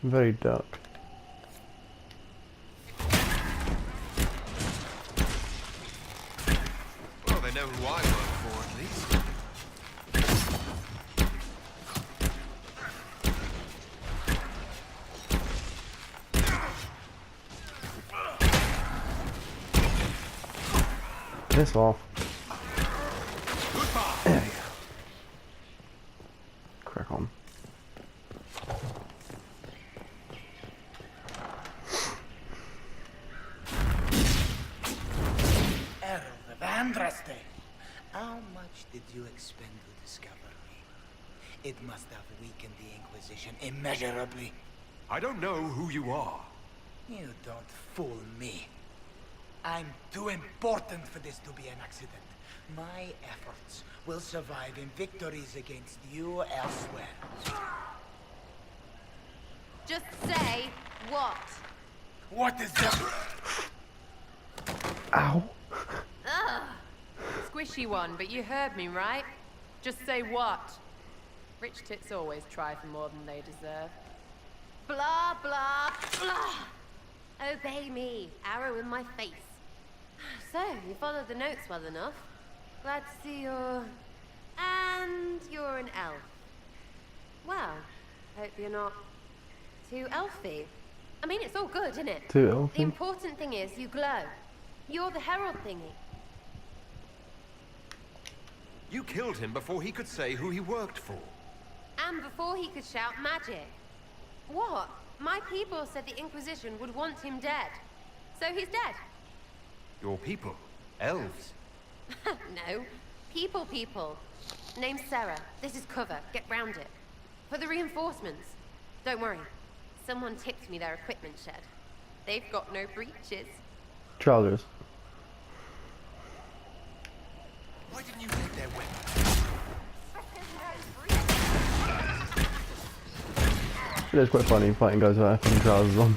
Very dark. Well, they know who I work for, at least. Piss off. There you go. Crack on. How much did you expend to discover me? It must have weakened the Inquisition immeasurably. I don't know who you are. You don't fool me. I'm too important for this to be an accident. My efforts will survive in victories against you elsewhere. Just say what? What is that? Ow. Ugh. Squishy one, but you heard me, right? Just say what? Rich tits always try for more than they deserve. Blah, blah, blah. Obey me. Arrow in my face. So, you followed the notes well enough. Glad to see you're... And you're an elf. Well, hope you're not too elfy. I mean, it's all good, isn't it? Too The elfy? important thing is you glow. You're the herald thingy. You killed him before he could say who he worked for. And before he could shout magic. What? My people said the Inquisition would want him dead. So he's dead. Your people? Elves? No. People. Name's Sera. This is cover. Get round it. For the reinforcements. Don't worry. Someone tipped me their equipment shed. They've got no breaches. Trousers. Why didn't you take their weapons? It is quite funny fighting guys without having trousers on.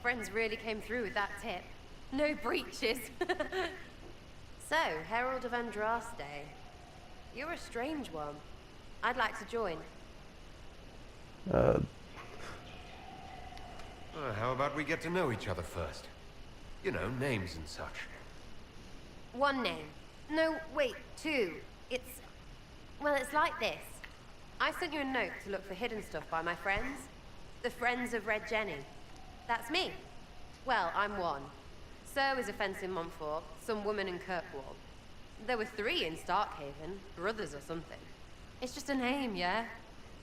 Friends really came through with that tip. No breaches. So, Herald of Andraste. You're a strange one. I'd like to join. How about we get to know each other first? You know, names and such. One name. No, wait, two. It's... Well, it's like this. I sent you a note to look for hidden stuff by my friends. The Friends of Red Jenny. That's me. Well, I'm one. So is a fence in Montfort, some woman in Kirkwall. There were 3 in Starkhaven, brothers or something. It's just a name, yeah?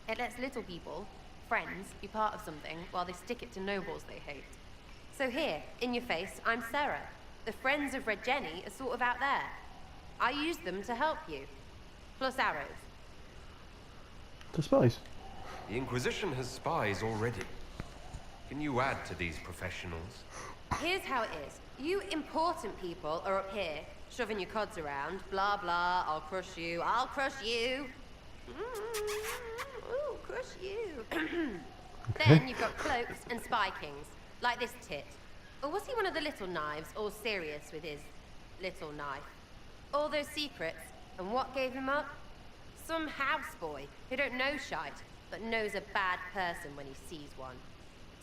It lets little people, friends, be part of something while they stick it to nobles they hate. So here, in your face, I'm Sera. The Friends of Red Jenny are sort of out there. I use them to help you. Plus arrows. The spies. The Inquisition has spies already. Can you add to these professionals? Here's how it is. You important people are up here, shoving your cods around. Blah, blah, I'll crush you, I'll crush you. Ooh, crush you. Then you've got cloaks and spy kings, like this tit. Or was he one of the little knives, all serious with his little knife? All those secrets, and what gave him up? Some houseboy who don't know shite, but knows a bad person when he sees one.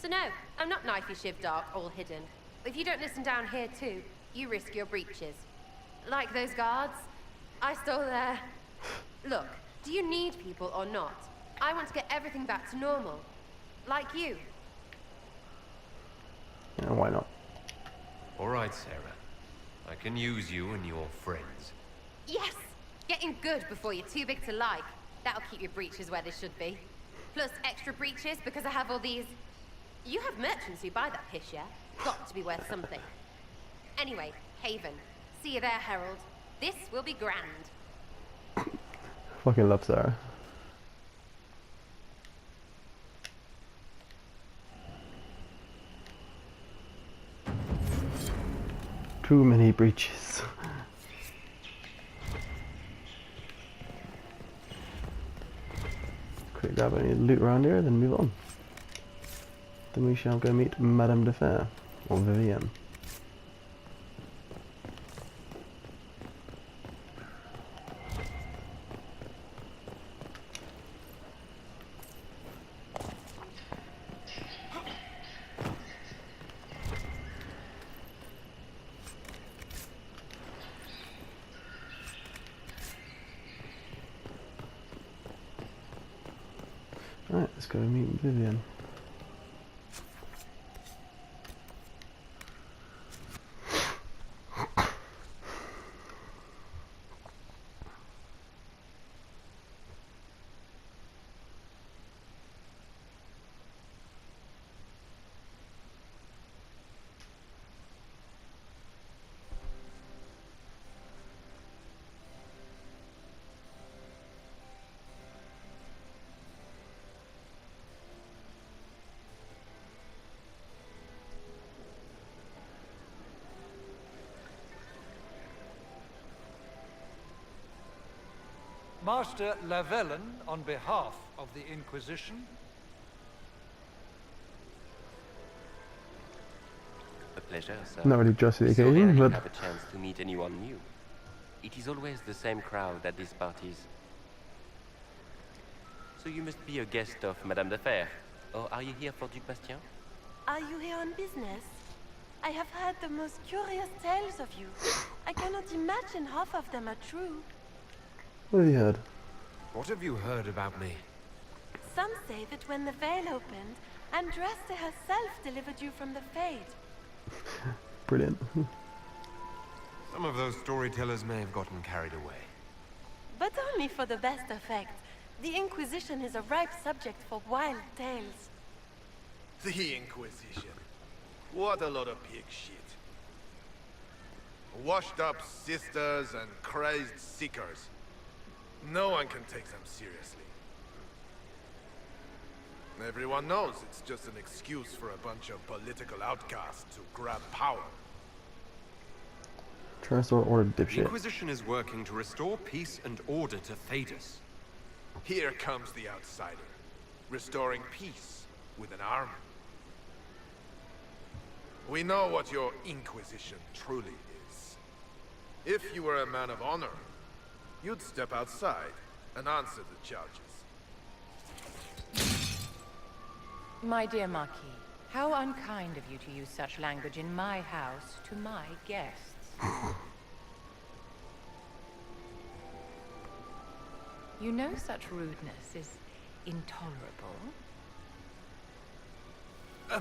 So no, I'm not knifey shiv dark, all hidden. But if you don't listen down here too, you risk your breeches. Like those guards, I stole their... Look, do you need people or not? I want to get everything back to normal. Like you. Yeah, why not? All right, Sera. I can use you and your friends. Yes! Getting good before you're too big to like. That'll keep your breeches where they should be. Plus extra breeches because I have all these... You have merchants who buy that piss, yeah? Got to be worth something. Anyway, Haven. See you there, Herald. This will be grand. Fucking love Sarah. Too many breaches. Quick grab any loot around here, then move on. then we shall go meet Madame de Fer, or Vivienne. Alright, let's go meet Vivienne. Master Lavellen, on behalf of the Inquisition. A pleasure, sir. Not really just the So occasion, rarely but have a chance to meet anyone new. It is always the same crowd at these parties. So you must be a guest of Madame de Fer. Or are you here for Duc Bastien? Are you here on business? I have heard the most curious tales of you. I cannot imagine half of them are true. what have you heard? What have you heard about me? Some say that when the veil opened, Andraste herself delivered you from the Fade. Brilliant. Some of those storytellers may have gotten carried away. But only for the best effect. The Inquisition is a ripe subject for wild tales. The Inquisition. What a lot of pig shit. Washed up sisters and crazed seekers. No one can take them seriously. Everyone knows it's just an excuse for a bunch of political outcasts to grab power. Trust or order, The dipshit. Inquisition is working to restore peace and order to Thedas. Here comes the outsider, restoring peace with an army. We know what your Inquisition truly is. If you were a man of honor, you'd step outside and answer the charges. My dear Marquis, how unkind of you to use such language in my house to my guests. You know such rudeness is intolerable.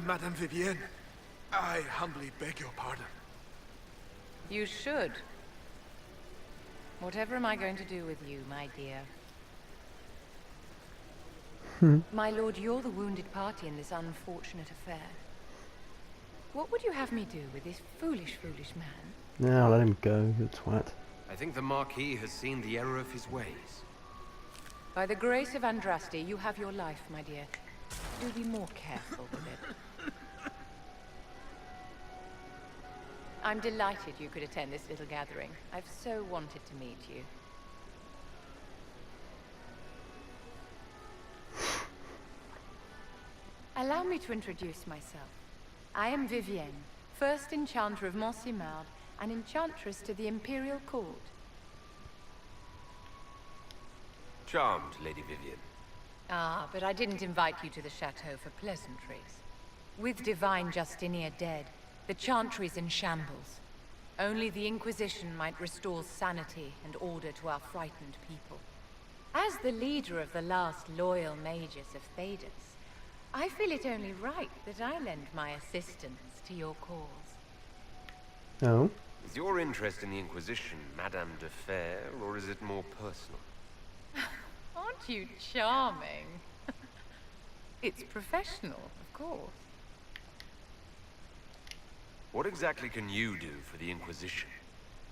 Madame Vivienne, I humbly beg your pardon. You should. Whatever am I going to do with you, my dear? My lord, you're the wounded party in this unfortunate affair. What would you have me do with this foolish, foolish man? Yeah, let him go, you twat. I think the Marquis has seen the error of his ways. By the grace of Andraste, you have your life, my dear. Do be more careful with it. I'm delighted you could attend this little gathering. I've so wanted to meet you. Allow me to introduce myself. I am Vivienne, first Enchanter of Montsimard and Enchantress to the Imperial Court. Charmed, Lady Vivienne. Ah, but I didn't invite you to the chateau for pleasantries. With Divine Justinia dead, the Chantry's in shambles. Only the Inquisition might restore sanity and order to our frightened people. As the leader of the last loyal mages of Thedas, I feel it only right that I lend my assistance to your cause. Oh? Is your interest in the Inquisition Madame de Fer, or is it more personal? Aren't you charming? It's professional, of course. What exactly can you do for the Inquisition?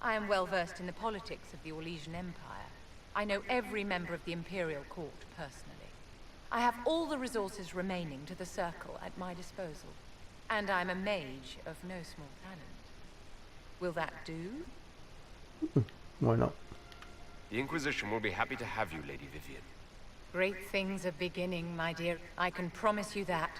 I am well versed in the politics of the Orlesian Empire. I know every member of the Imperial Court personally. I have all the resources remaining to the Circle at my disposal. And I'm a mage of no small talent. Will that do? Why not? The Inquisition will be happy to have you, Lady Vivienne. Great things are beginning, my dear. I can promise you that.